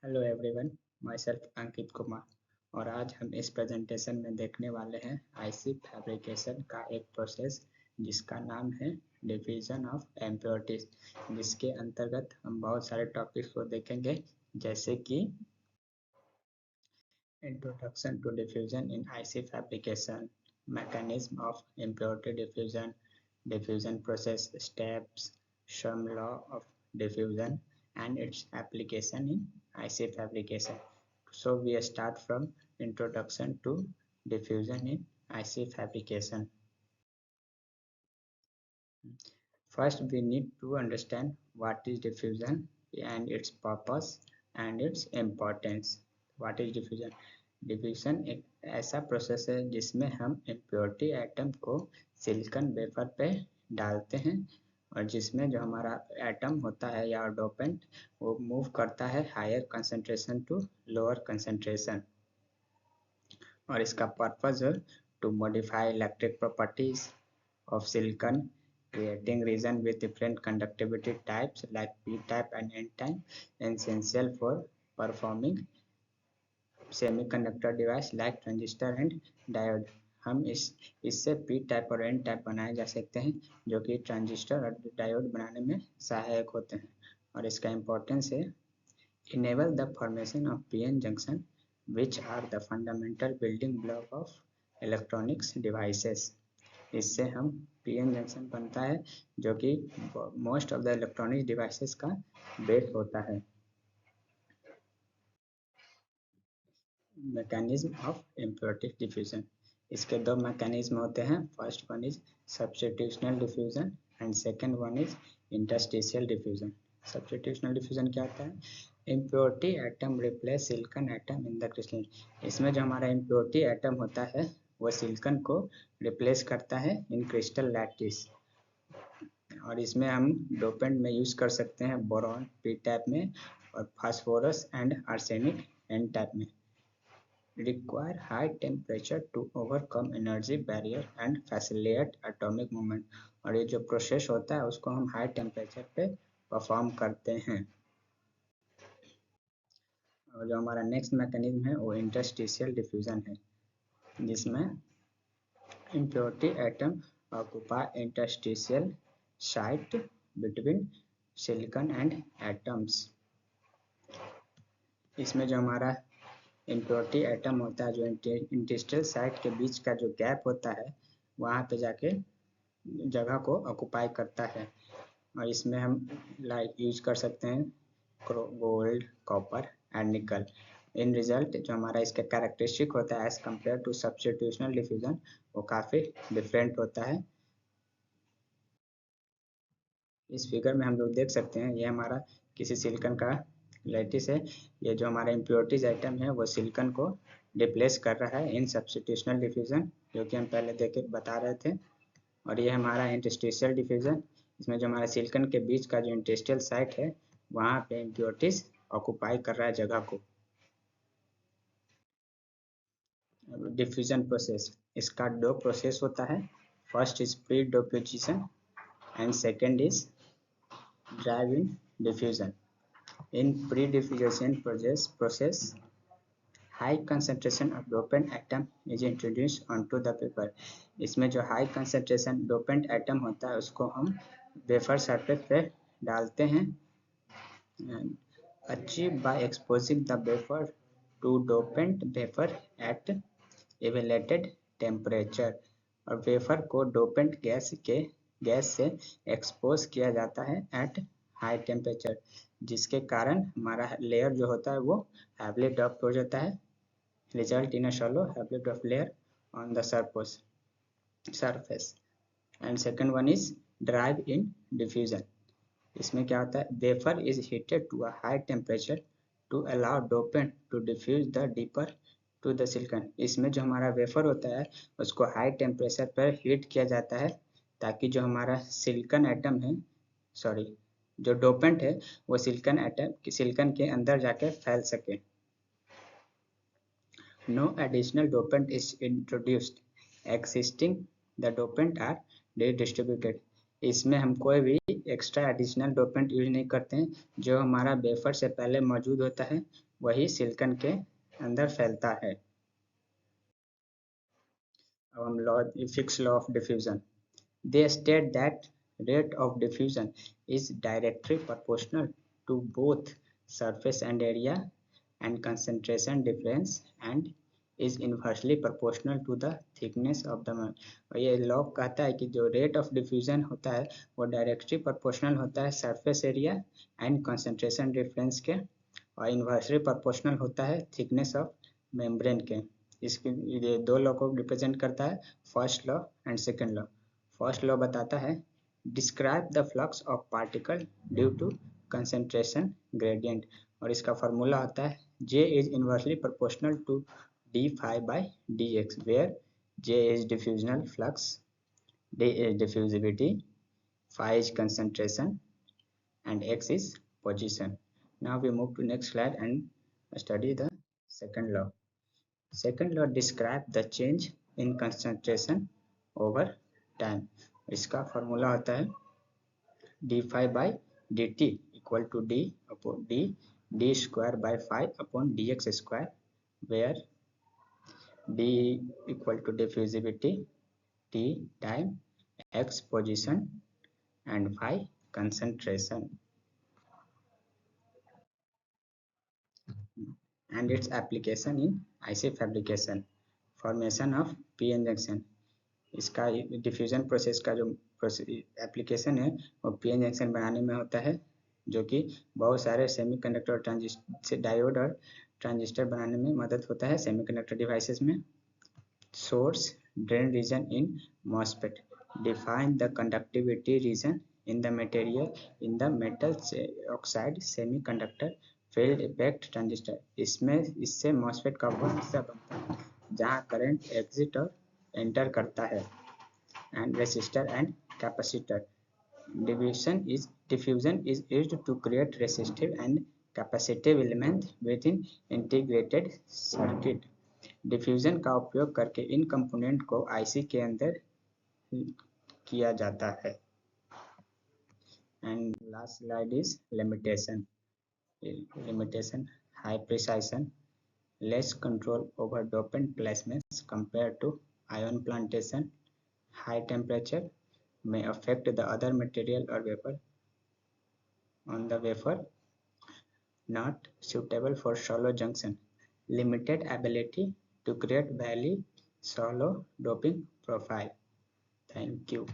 Hello everyone, my self Ankit Kumar और आज हम इस प्रेजेंटेशन में देखने वाले हैं आईसी फैब्रिकेशन का एक प्रोसेस जिसका नाम है डिफिजन ऑफ इम्प्योरिटीज, जिसके अंतर्गत हम बहुत सारे टॉपिक्स को देखेंगे जैसे कि introduction to diffusion in IC fabrication, mechanism of impurity diffusion, diffusion process steps, some law of diffusion and its application in IC fabrication. So we start from introduction to diffusion in IC fabrication. First we need to understand what is diffusion and its purpose and its importance. What is diffusion? Diffusion एक ऐसा process है जिसमें हम impurity atom को silicon wafer पे डालते हैं और जिसमें जो हमारा एटम होता है या डोपेंट वो मूव करता है higher concentration to lower concentration और इसका पर्पस है to modify electric properties of silicon creating region with different conductivity types like p type and n type essential for performing semiconductor device like transistor and diode. हम इससे P type और N type बनाए जा सकते हैं जो कि transistor और डायोड बनाने में सहायक होते हैं और इसका इम्पोर्टेंस है enable the formation of PN junction which are the fundamental building block of electronics devices. इससे हम पीएन जंक्शन बनता है जो कि most of the electronic devices का बेस होता है। मैकेनिज्म ऑफ इम्प्योरिटी डिफ्यूजन, इसके दो मैकेनिज्म होते हैं। First one is substitutional diffusion and second one is interstitial diffusion. Substitutional diffusion क्या होता है? Impurity atom replace silicon atom in the crystal. इसमें जो हमारा इम्प्योरिटी एटम होता है वो सिलिकॉन को रिप्लेस करता है इन क्रिस्टल लैटिस और इसमें हम डोपेंट में यूज कर सकते हैं बोरॉन पी टाइप में और phosphorus and arsenic N type में। require high temperature to overcome energy barrier and facilitate atomic movement। और ये जो प्रोसेस होता है उसको हम हाई टेम्परेचर पे परफॉर्म करते हैं। और जो हमारा नेक्स्ट मैकेनिज्म है वो इंटरस्टिशियल डिफ्यूजन है जिसमें impurity atom occupy interstitial site between silicon and atoms. इसमें जो हमारा इम्प्योरिटी एटम होता है जो इंटरस्टिशियल साइट के बीच का जो गैप होता है वहाँ पे जाके जगह को ऑक्यूपाई करता है और इसमें हम लाइक यूज कर सकते हैं गोल्ड, कॉपर एंड निकल। इन रिजल्ट जो हमारा इसका कैरेक्टरिस्टिक होता है एज कम्पेयर टू सब्स्टिट्यूशनल डिफ्यूजन वो काफ़ी डिफरेंट होता है। इस फिगर में हम लोग देख सकते हैं ये हमारा किसी सिलिकॉन का लैटिस है। ये जो हमारा इम्प्योरिटीज आइटम है वो सिलिकॉन को रिप्लेस कर रहा है इन सब्स्टिट्यूशनल डिफ्यूजन जो कि हम पहले देख के बता रहे थे। और ये हमारा इंटरस्टिशियल डिफ्यूजन, इसमें जो हमारा सिलिकॉन के बीच का जो इंटरस्टिशियल साइट है वहाँ पे इम्प्योरिटीज ऑक्यूपाई कर रहा है जगह को। डिफ्यूजन प्रोसेस, इसका दो प्रोसेस होता है। First is pre diffusion and second is drive-in diffusion. In pre-diffusion process, high concentration of dopant atom is introduced onto the paper। इसमें जो high concentration dopant atom होता है उसको हम वेफर सरफेस पे डालते हैं achieved by exposing the wafer to dopant vapor at elevated temperature। और वेफर को डोपेंट गैस से एक्सपोज किया जाता है एट हाई टेम्परेचर जिसके कारण हमारा लेयर जो होता है वो हैवली ड्रॉप हो जाता है। Result in a shallow heavily drop layer on the surface. And second one is drive in diffusion. इसमें क्या होता है? Wafer is heated to a high temperature to allow dopant to diffuse the deeper to the silicon. इसमें जो हमारा wafer होता है उसको हाई टेम्परेचर पर हीट किया जाता है ताकि जो हमारा सिलिकॉन एटम है जो डोपेंट है वो सिलिकॉन के अंदर जाके फैल सके। No additional dopant is introduced, existing the dopant are distributed. इसमें हम कोई भी एक्स्ट्रा एडिशनल डोपेंट यूज नहीं करते हैं। जो हमारा वेफर से पहले मौजूद होता है वही सिलिकॉन के अंदर फैलता है। अब हम law fix law of diffusion. They state that rate of diffusion is directly proportional to both surface and area and concentration difference and is inversely proportional to the thickness of the और ये law कहता है कि जो rate of diffusion होता है वो directly proportional होता है surface area and concentration difference के और इन्वर्सली प्रोपोर्शनल होता है थिकनेस ऑफ मेम्ब्रेन के। इसके ये दो लॉ को रिप्रेजेंट करता है, first law and second law. First law बताता है describe the flux of particle due to concentration gradient और इसका फार्मूला होता है J is inversely proportional to d by dx where J is diffusional flux, D is diffusivity, phi is concentration and x is position. Now we move to next slide and study the second law. Second law describe the change in concentration over time. इसका formula होता है d phi by dt equal to d upon d square by phi upon dx square where d equal to diffusivity, t time, x position and phi concentration. And its application in IC fabrication, formation of p-n junction. इसका diffusion process का जो application है वो PN junction बनाने में होता है, जो कि बहुत सारे सेमीकंडक्टर ट्रांजिस्टर डायोड और ट्रांजिस्टर बनाने में मदद होता है सेमीकंडक्टर डिवाइसेस में। Source drain region in MOSFET define the conductivity region in the material in the metal oxide semiconductor field effect transistor. इससे मॉसफेट का वो हिस्सा बनता है जहाँ करंट एग्जिट और एंटर करता है and resistor and capacitor. Diffusion is used to create resistive and capacitive element within integrated circuit. Diffusion का उपयोग करके इन कंपोनेंट को आईसी के अंदर किया जाता है। And last slide is limitation. High precision, less control over dopant placements compared to ion plantation. High temperature may affect the other material or vapor on the wafer. Not suitable for shallow junction. Limited ability to create very shallow doping profile. Thank you.